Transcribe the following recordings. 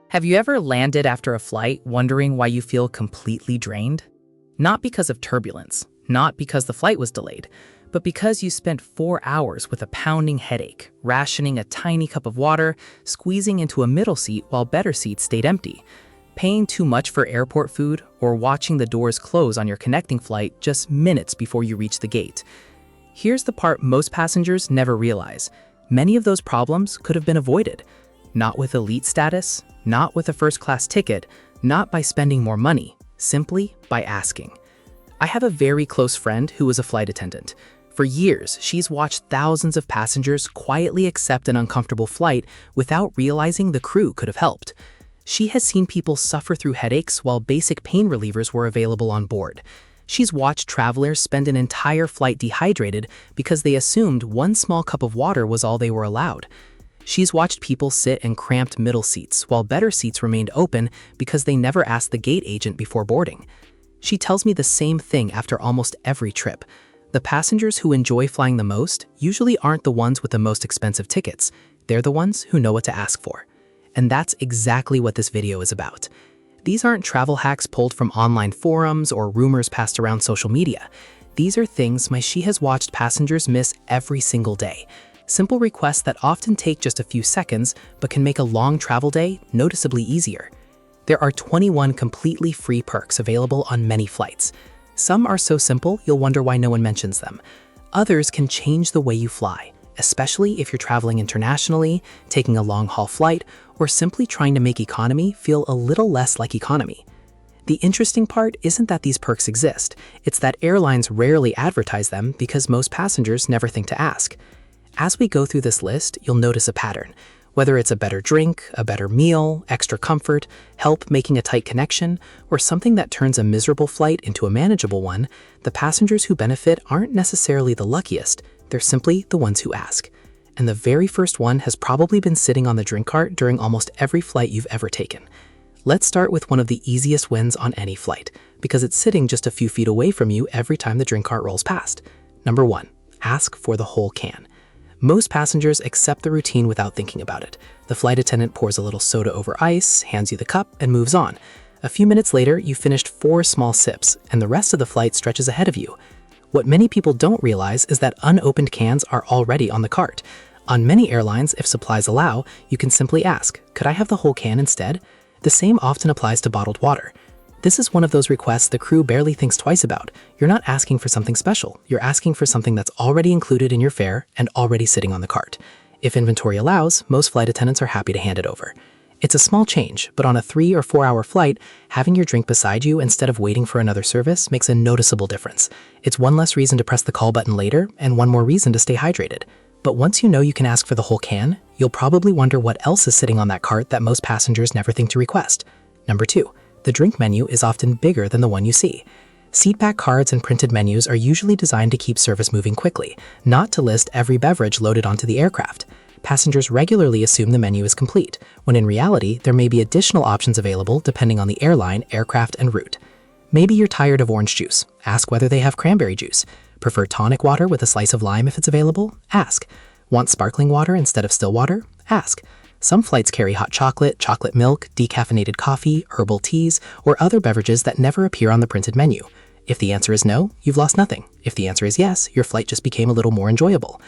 Have you ever landed after a flight wondering why you feel completely drained? Not because of turbulence, not because the flight was delayed, but because you spent 4 hours with a pounding headache, rationing a tiny cup of water, squeezing into a middle seat while better seats stayed empty, paying too much for airport food, or watching the doors close on your connecting flight just minutes before you reach the gate. Here's the part most passengers never realize. Many of those problems could have been avoided. Not with elite status, not with a first-class ticket, not by spending more money, simply by asking. I have a very close friend who was a flight attendant. For years, she's watched thousands of passengers quietly accept an uncomfortable flight without realizing the crew could have helped. She has seen people suffer through headaches while basic pain relievers were available on board. She's watched travelers spend an entire flight dehydrated because they assumed one small cup of water was all they were allowed. She's watched people sit in cramped middle seats while better seats remained open because they never asked the gate agent before boarding. She tells me the same thing after almost every trip. The passengers who enjoy flying the most usually aren't the ones with the most expensive tickets. They're the ones who know what to ask for. And that's exactly what this video is about. These aren't travel hacks pulled from online forums or rumors passed around social media. These are things she has watched passengers miss every single day. Simple requests that often take just a few seconds but can make a long travel day noticeably easier. There are 21 completely free perks available on many flights. Some are so simple you'll wonder why no one mentions them. Others can change the way you fly, especially if you're traveling internationally, taking a long-haul flight, or simply trying to make economy feel a little less like economy. The interesting part isn't that these perks exist, it's that airlines rarely advertise them because most passengers never think to ask. As we go through this list, you'll notice a pattern. Whether it's a better drink, a better meal, extra comfort, help making a tight connection, or something that turns a miserable flight into a manageable one, the passengers who benefit aren't necessarily the luckiest, they're simply the ones who ask. And the very first one has probably been sitting on the drink cart during almost every flight you've ever taken. Let's start with one of the easiest wins on any flight, because it's sitting just a few feet away from you every time the drink cart rolls past. Number 1, ask for the whole can. Most passengers accept the routine without thinking about it. The flight attendant pours a little soda over ice, hands you the cup, and moves on. A few minutes later, you've finished 4 small sips, and the rest of the flight stretches ahead of you. What many people don't realize is that unopened cans are already on the cart. On many airlines, if supplies allow, you can simply ask, "Could I have the whole can instead?" The same often applies to bottled water. This is one of those requests the crew barely thinks twice about. You're not asking for something special. You're asking for something that's already included in your fare and already sitting on the cart. If inventory allows, most flight attendants are happy to hand it over. It's a small change, but on a 3 or 4 hour flight, having your drink beside you instead of waiting for another service makes a noticeable difference. It's one less reason to press the call button later and one more reason to stay hydrated. But once you know you can ask for the whole can, you'll probably wonder what else is sitting on that cart that most passengers never think to request. Number 2. The drink menu is often bigger than the one you see. Seatback cards and printed menus are usually designed to keep service moving quickly, not to list every beverage loaded onto the aircraft. Passengers regularly assume the menu is complete, when in reality, there may be additional options available depending on the airline, aircraft, and route. Maybe you're tired of orange juice. Ask whether they have cranberry juice. Prefer tonic water with a slice of lime if it's available? Ask. Want sparkling water instead of still water? Ask. Some flights carry hot chocolate, chocolate milk, decaffeinated coffee, herbal teas, or other beverages that never appear on the printed menu. If the answer is no, you've lost nothing. If the answer is yes, your flight just became a little more enjoyable.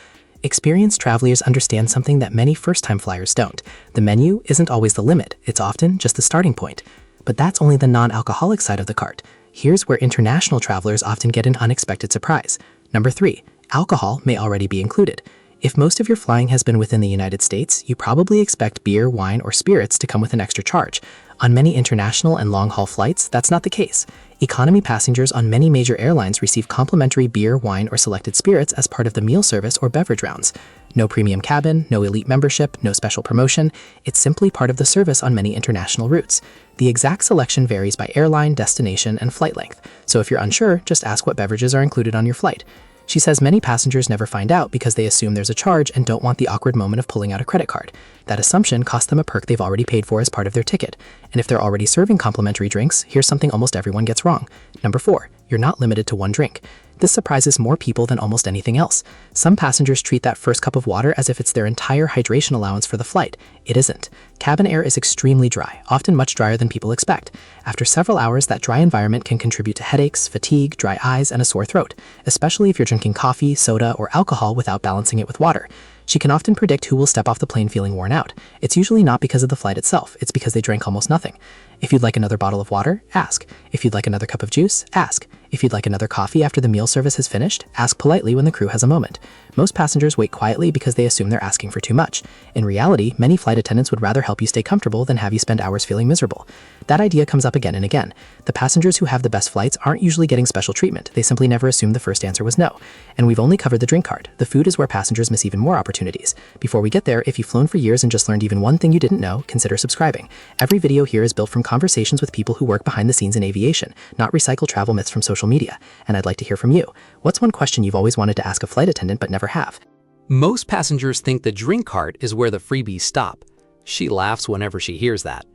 Experienced travelers understand something that many first-time flyers don't. The menu isn't always the limit, it's often just the starting point. But that's only the non-alcoholic side of the cart. Here's where international travelers often get an unexpected surprise. Number 3, alcohol may already be included. If most of your flying has been within the United States, you probably expect beer, wine, or spirits to come with an extra charge. On many international and long-haul flights, that's not the case. Economy passengers on many major airlines receive complimentary beer, wine, or selected spirits as part of the meal service or beverage rounds. No premium cabin, no elite membership, no special promotion. It's simply part of the service on many international routes. The exact selection varies by airline, destination, and flight length. So if you're unsure, just ask what beverages are included on your flight. She says many passengers never find out because they assume there's a charge and don't want the awkward moment of pulling out a credit card. That assumption costs them a perk they've already paid for as part of their ticket. And if they're already serving complimentary drinks, here's something almost everyone gets wrong. Number 4, you're not limited to one drink. This surprises more people than almost anything else. Some passengers treat that first cup of water as if it's their entire hydration allowance for the flight. It isn't. Cabin air is extremely dry, often much drier than people expect. After several hours, that dry environment can contribute to headaches, fatigue, dry eyes, and a sore throat, especially if you're drinking coffee, soda, or alcohol without balancing it with water. She can often predict who will step off the plane feeling worn out. It's usually not because of the flight itself, it's because they drank almost nothing. If you'd like another bottle of water, ask. If you'd like another cup of juice, ask. If you'd like another coffee after the meal service has finished, ask politely when the crew has a moment. Most passengers wait quietly because they assume they're asking for too much. In reality, many flight attendants would rather help you stay comfortable than have you spend hours feeling miserable. That idea comes up again and again. The passengers who have the best flights aren't usually getting special treatment. They simply never assumed the first answer was no. And we've only covered the drink card. The food is where passengers miss even more opportunities. Before we get there, if you've flown for years and just learned even one thing you didn't know, consider subscribing. Every video here is built from conversations with people who work behind the scenes in aviation, not recycle travel myths from social media. And I'd like to hear from you. What's one question you've always wanted to ask a flight attendant but never have? Most passengers think the drink cart is where the freebies stop. She laughs whenever she hears that.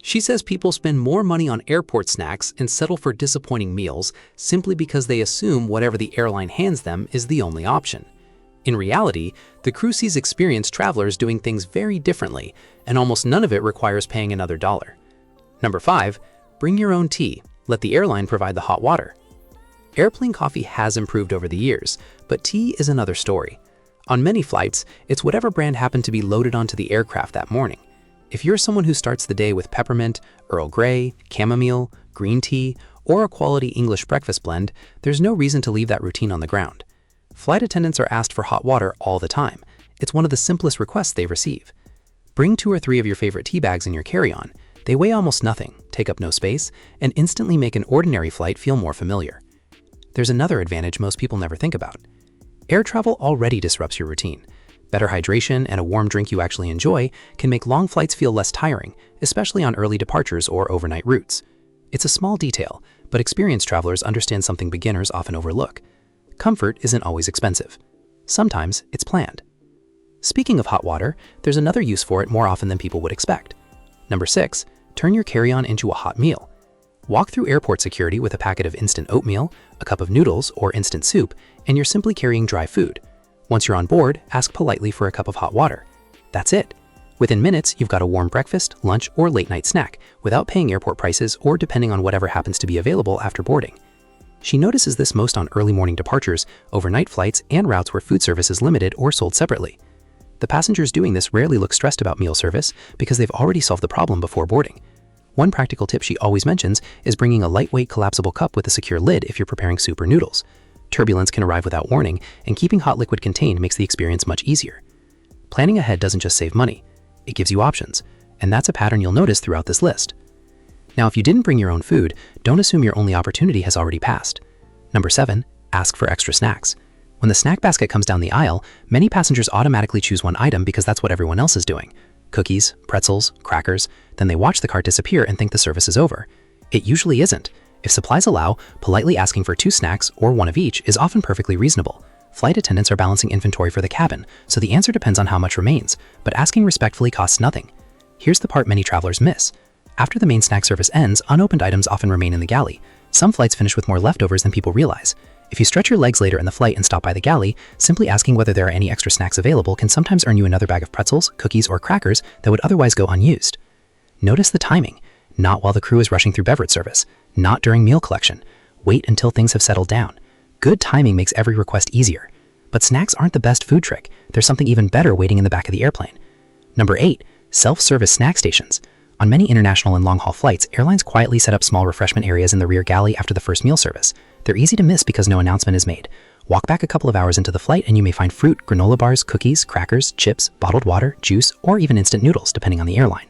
She says people spend more money on airport snacks and settle for disappointing meals simply because they assume whatever the airline hands them is the only option. In reality, the crew sees experienced travelers doing things very differently, and almost none of it requires paying another dollar. Number 5, bring your own tea. Let the airline provide the hot water. Airplane coffee has improved over the years, but tea is another story. On many flights, it's whatever brand happened to be loaded onto the aircraft that morning. If you're someone who starts the day with peppermint, Earl Grey, chamomile, green tea, or a quality English breakfast blend, there's no reason to leave that routine on the ground. Flight attendants are asked for hot water all the time. It's one of the simplest requests they receive. Bring 2 or 3 of your favorite tea bags in your carry-on. They weigh almost nothing, take up no space, and instantly make an ordinary flight feel more familiar. There's another advantage most people never think about. Air travel already disrupts your routine. Better hydration and a warm drink you actually enjoy can make long flights feel less tiring, especially on early departures or overnight routes. It's a small detail, but experienced travelers understand something beginners often overlook. Comfort isn't always expensive. Sometimes it's planned. Speaking of hot water, there's another use for it more often than people would expect. Number 6, turn your carry-on into a hot meal. Walk through airport security with a packet of instant oatmeal, a cup of noodles, or instant soup, and you're simply carrying dry food. Once you're on board, ask politely for a cup of hot water. That's it. Within minutes, you've got a warm breakfast, lunch, or late-night snack without paying airport prices or depending on whatever happens to be available after boarding. She notices this most on early morning departures, overnight flights, and routes where food service is limited or sold separately. The passengers doing this rarely look stressed about meal service because they've already solved the problem before boarding. One practical tip she always mentions is bringing a lightweight collapsible cup with a secure lid if you're preparing soup or noodles. Turbulence can arrive without warning, and keeping hot liquid contained makes the experience much easier. Planning ahead doesn't just save money, it gives you options, and that's a pattern you'll notice throughout this list. Now, if you didn't bring your own food, don't assume your only opportunity has already passed. Number 7, ask for extra snacks. When the snack basket comes down the aisle, many passengers automatically choose one item because that's what everyone else is doing. Cookies, pretzels, crackers, then they watch the cart disappear and think the service is over. It usually isn't. If supplies allow, politely asking for 2 snacks or 1 of each is often perfectly reasonable. Flight attendants are balancing inventory for the cabin, so the answer depends on how much remains, but asking respectfully costs nothing. Here's the part many travelers miss. After the main snack service ends, unopened items often remain in the galley. Some flights finish with more leftovers than people realize. If you stretch your legs later in the flight and stop by the galley, simply asking whether there are any extra snacks available can sometimes earn you another bag of pretzels, cookies, or crackers that would otherwise go unused. Notice the timing. Not while the crew is rushing through beverage service. Not during meal collection. Wait until things have settled down. Good timing makes every request easier. But snacks aren't the best food trick. There's something even better waiting in the back of the airplane. Number 8, self-service snack stations. On many international and long-haul flights, airlines quietly set up small refreshment areas in the rear galley after the first meal service. They're easy to miss because no announcement is made. Walk back a couple of hours into the flight and you may find fruit, granola bars, cookies, crackers, chips, bottled water, juice, or even instant noodles, depending on the airline.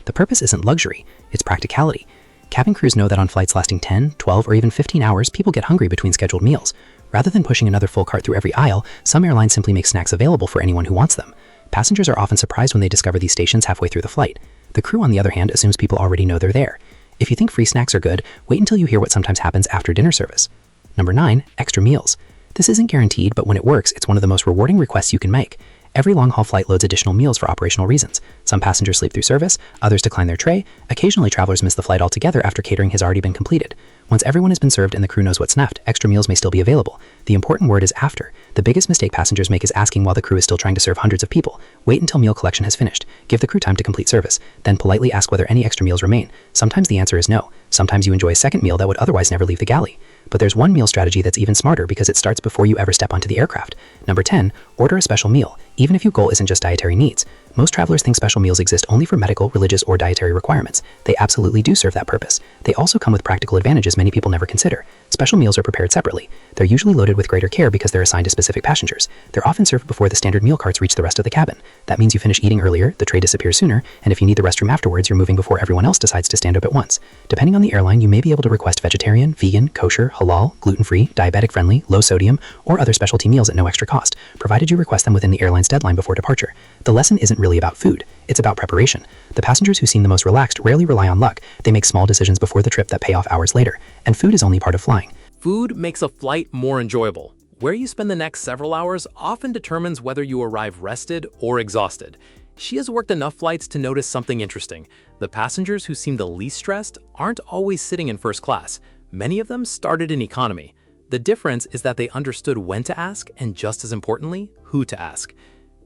The purpose isn't luxury, it's practicality. Cabin crews know that on flights lasting 10, 12, or even 15 hours, people get hungry between scheduled meals. Rather than pushing another full cart through every aisle, some airlines simply make snacks available for anyone who wants them. Passengers are often surprised when they discover these stations halfway through the flight. The crew, on the other hand, assumes people already know they're there. If you think free snacks are good, wait until you hear what sometimes happens after dinner service. Number 9, extra meals. This isn't guaranteed, but when it works, it's one of the most rewarding requests you can make. Every long-haul flight loads additional meals for operational reasons. Some passengers sleep through service, others decline their tray. Occasionally, travelers miss the flight altogether after catering has already been completed. Once everyone has been served and the crew knows what's left, extra meals may still be available. The important word is after. The biggest mistake passengers make is asking while the crew is still trying to serve hundreds of people. Wait until meal collection has finished. Give the crew time to complete service. Then politely ask whether any extra meals remain. Sometimes the answer is no. Sometimes you enjoy a second meal that would otherwise never leave the galley. But there's one meal strategy that's even smarter because it starts before you ever step onto the aircraft. Number 10, order a special meal, even if your goal isn't just dietary needs. Most travelers think special meals exist only for medical, religious, or dietary requirements. They absolutely do serve that purpose. They also come with practical advantages many people never consider. Special meals are prepared separately. They're usually loaded with greater care because they're assigned to specific passengers. They're often served before the standard meal carts reach the rest of the cabin. That means you finish eating earlier, the tray disappears sooner, and if you need the restroom afterwards, you're moving before everyone else decides to stand up at once. Depending on the airline, you may be able to request vegetarian, vegan, kosher, halal, gluten-free, diabetic-friendly, low-sodium, or other specialty meals at no extra cost, provided you request them within the airline's deadline before departure. The lesson isn't really about food. It's about preparation. The passengers who seem the most relaxed rarely rely on luck. They make small decisions before the trip that pay off hours later. And food is only part of flying. Food makes a flight more enjoyable. Where you spend the next several hours often determines whether you arrive rested or exhausted. She has worked enough flights to notice something interesting. The passengers who seem the least stressed aren't always sitting in first class. Many of them started in economy. The difference is that they understood when to ask and, just as importantly, who to ask.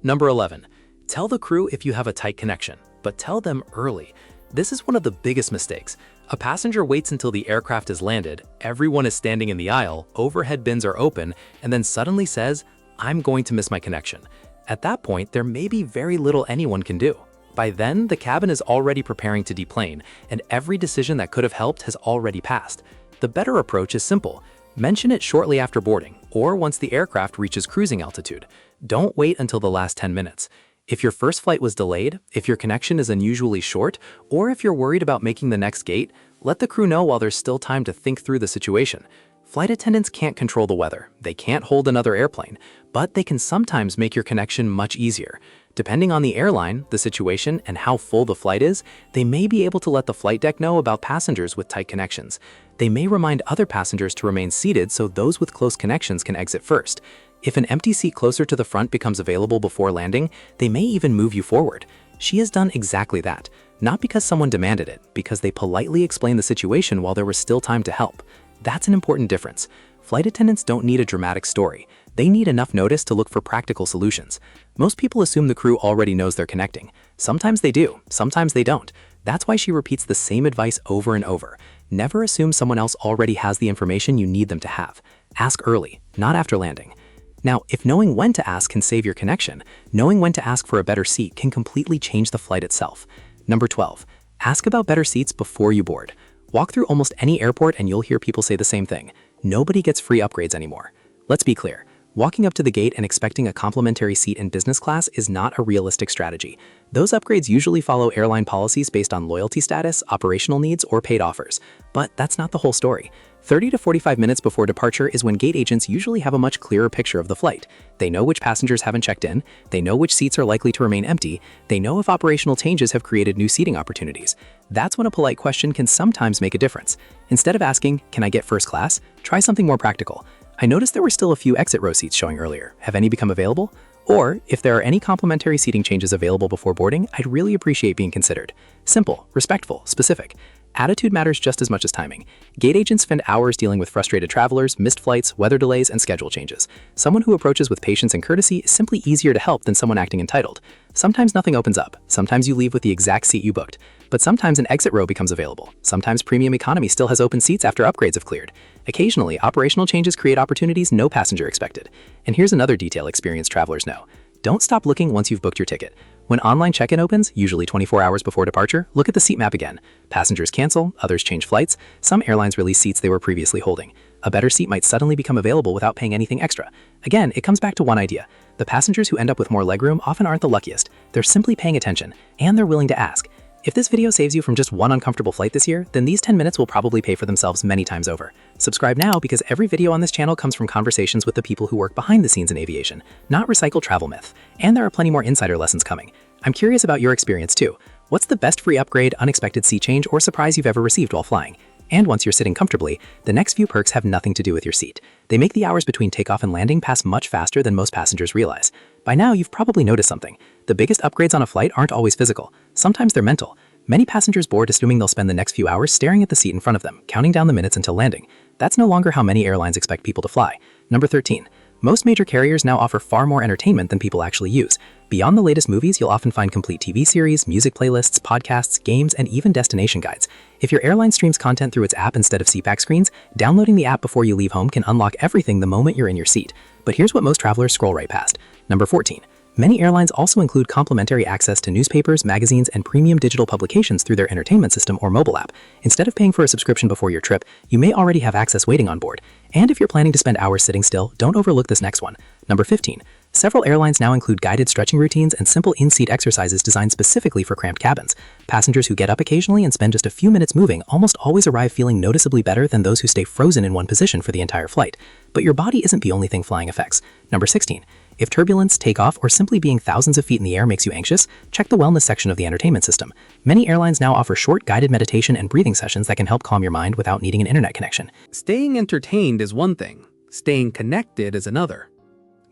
Number 11. Tell the crew if you have a tight connection, but tell them early. This is one of the biggest mistakes. A passenger waits until the aircraft is landed, everyone is standing in the aisle, overhead bins are open, and then suddenly says, "I'm going to miss my connection." At that point, there may be very little anyone can do. By then, the cabin is already preparing to deplane, and every decision that could have helped has already passed. The better approach is simple. Mention it shortly after boarding, or once the aircraft reaches cruising altitude. Don't wait until the last 10 minutes. If your first flight was delayed, if your connection is unusually short, or if you're worried about making the next gate, let the crew know while there's still time to think through the situation. Flight attendants can't control the weather, they can't hold another airplane, but they can sometimes make your connection much easier. Depending on the airline, the situation, and how full the flight is, they may be able to let the flight deck know about passengers with tight connections. They may remind other passengers to remain seated so those with close connections can exit first. If an empty seat closer to the front becomes available before landing, they may even move you forward. She has done exactly that, not because someone demanded it, because they politely explained the situation while there was still time to help. That's an important difference. Flight attendants don't need a dramatic story. They need enough notice to look for practical solutions. Most people assume the crew already knows they're connecting. Sometimes they do, sometimes they don't. That's why she repeats the same advice over and over. Never assume someone else already has the information you need them to have. Ask early, not after landing. Now, if knowing when to ask can save your connection, knowing when to ask for a better seat can completely change the flight itself. Number 12. Ask about better seats before you board. Walk through almost any airport and you'll hear people say the same thing. Nobody gets free upgrades anymore. Let's be clear. Walking up to the gate and expecting a complimentary seat in business class is not a realistic strategy. Those upgrades usually follow airline policies based on loyalty status, operational needs, or paid offers. But that's not the whole story. 30 to 45 minutes before departure is when gate agents usually have a much clearer picture of the flight. They know which passengers haven't checked in, they know which seats are likely to remain empty, they know if operational changes have created new seating opportunities. That's when a polite question can sometimes make a difference. Instead of asking, "Can I get first class?" try something more practical. "I noticed there were still a few exit row seats showing earlier. Have any become available?" Or, "If there are any complimentary seating changes available before boarding, I'd really appreciate being considered." Simple, respectful, specific. Attitude matters just as much as timing. Gate agents spend hours dealing with frustrated travelers, missed flights, weather delays, and schedule changes. Someone who approaches with patience and courtesy is simply easier to help than someone acting entitled. Sometimes nothing opens up. Sometimes you leave with the exact seat you booked. But sometimes an exit row becomes available. Sometimes premium economy still has open seats after upgrades have cleared. Occasionally, operational changes create opportunities no passenger expected. And here's another detail experienced travelers know. Don't stop looking once you've booked your ticket. When online check-in opens, usually 24 hours before departure, look at the seat map again. Passengers cancel, others change flights, some airlines release seats they were previously holding. A better seat might suddenly become available without paying anything extra. Again, it comes back to one idea. The passengers who end up with more legroom often aren't the luckiest. They're simply paying attention, and they're willing to ask. If this video saves you from just one uncomfortable flight this year, then these 10 minutes will probably pay for themselves many times over. Subscribe now because every video on this channel comes from conversations with the people who work behind the scenes in aviation, not recycled travel myth. And there are plenty more insider lessons coming. I'm curious about your experience too. What's the best free upgrade, unexpected seat change, or surprise you've ever received while flying? And once you're sitting comfortably, the next few perks have nothing to do with your seat. They make the hours between takeoff and landing pass much faster than most passengers realize. By now, you've probably noticed something. The biggest upgrades on a flight aren't always physical. Sometimes they're mental. Many passengers board assuming they'll spend the next few hours staring at the seat in front of them, counting down the minutes until landing. That's no longer how many airlines expect people to fly. Number 13. Most major carriers now offer far more entertainment than people actually use. Beyond the latest movies, you'll often find complete TV series, music playlists, podcasts, games, and even destination guides. If your airline streams content through its app instead of seatback screens, downloading the app before you leave home can unlock everything the moment you're in your seat. But here's what most travelers scroll right past. Number 14. Many airlines also include complimentary access to newspapers, magazines, and premium digital publications through their entertainment system or mobile app. Instead of paying for a subscription before your trip, you may already have access waiting on board. And if you're planning to spend hours sitting still, don't overlook this next one. Number 15. Several airlines now include guided stretching routines and simple in-seat exercises designed specifically for cramped cabins. Passengers who get up occasionally and spend just a few minutes moving almost always arrive feeling noticeably better than those who stay frozen in one position for the entire flight. But your body isn't the only thing flying affects. Number 16. If turbulence, takeoff, or simply being thousands of feet in the air makes you anxious, check the wellness section of the entertainment system. Many airlines now offer short guided meditation and breathing sessions that can help calm your mind without needing an internet connection. Staying entertained is one thing. Staying connected is another.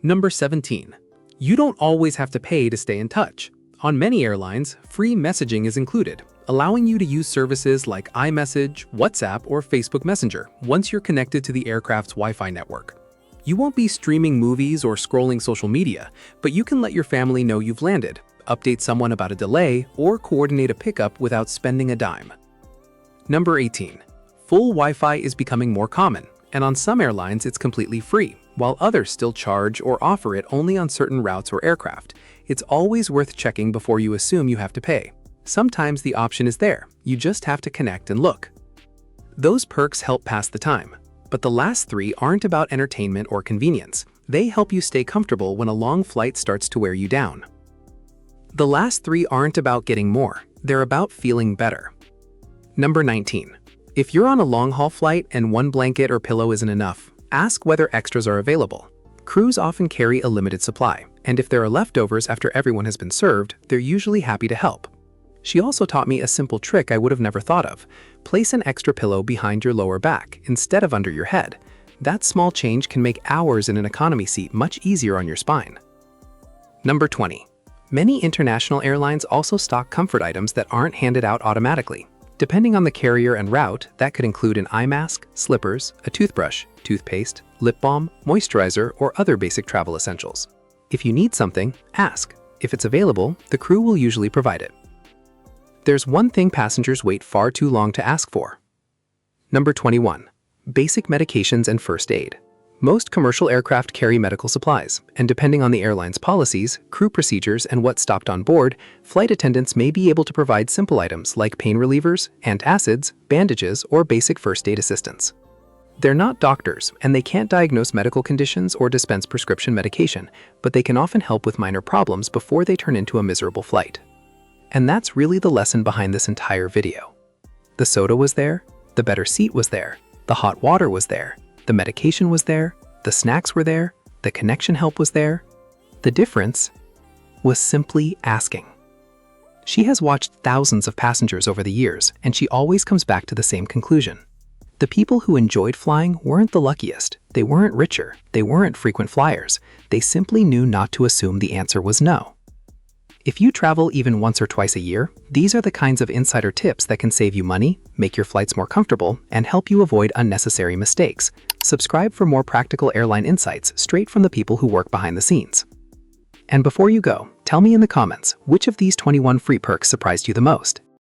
Number 17. You don't always have to pay to stay in touch. On many airlines, free messaging is included, allowing you to use services like iMessage, WhatsApp, or Facebook Messenger once you're connected to the aircraft's Wi-Fi network. You won't be streaming movies or scrolling social media, but you can let your family know you've landed, update someone about a delay, or coordinate a pickup without spending a dime. Number 18. Full Wi-Fi is becoming more common, and on some airlines it's completely free, while others still charge or offer it only on certain routes or aircraft. It's always worth checking before you assume you have to pay. Sometimes the option is there, you just have to connect and look. Those perks help pass the time. But the last three aren't about entertainment or convenience. They help you stay comfortable when a long flight starts to wear you down. The last three aren't about getting more, they're about feeling better. Number 19. If you're on a long-haul flight and one blanket or pillow isn't enough, ask whether extras are available. Crews often carry a limited supply, and if there are leftovers after everyone has been served, they're usually happy to help. She also taught me a simple trick I would have never thought of. Place an extra pillow behind your lower back instead of under your head. That small change can make hours in an economy seat much easier on your spine. Number 20. Many international airlines also stock comfort items that aren't handed out automatically. Depending on the carrier and route, that could include an eye mask, slippers, a toothbrush, toothpaste, lip balm, moisturizer, or other basic travel essentials. If you need something, ask. If it's available, the crew will usually provide it. There's one thing passengers wait far too long to ask for. Number 21. Basic medications and first aid. Most commercial aircraft carry medical supplies, and depending on the airline's policies, crew procedures, and what's stocked on board, flight attendants may be able to provide simple items like pain relievers, antacids, bandages, or basic first aid assistance. They're not doctors, and they can't diagnose medical conditions or dispense prescription medication, but they can often help with minor problems before they turn into a miserable flight. And that's really the lesson behind this entire video. The soda was there, the better seat was there, the hot water was there, the medication was there, the snacks were there, the connection help was there. The difference was simply asking. She has watched thousands of passengers over the years, and she always comes back to the same conclusion. The people who enjoyed flying weren't the luckiest, they weren't richer, they weren't frequent flyers, they simply knew not to assume the answer was no. If you travel even once or twice a year, these are the kinds of insider tips that can save you money, make your flights more comfortable, and help you avoid unnecessary mistakes. Subscribe for more practical airline insights straight from the people who work behind the scenes. And before you go, tell me in the comments, which of these 21 free perks surprised you the most?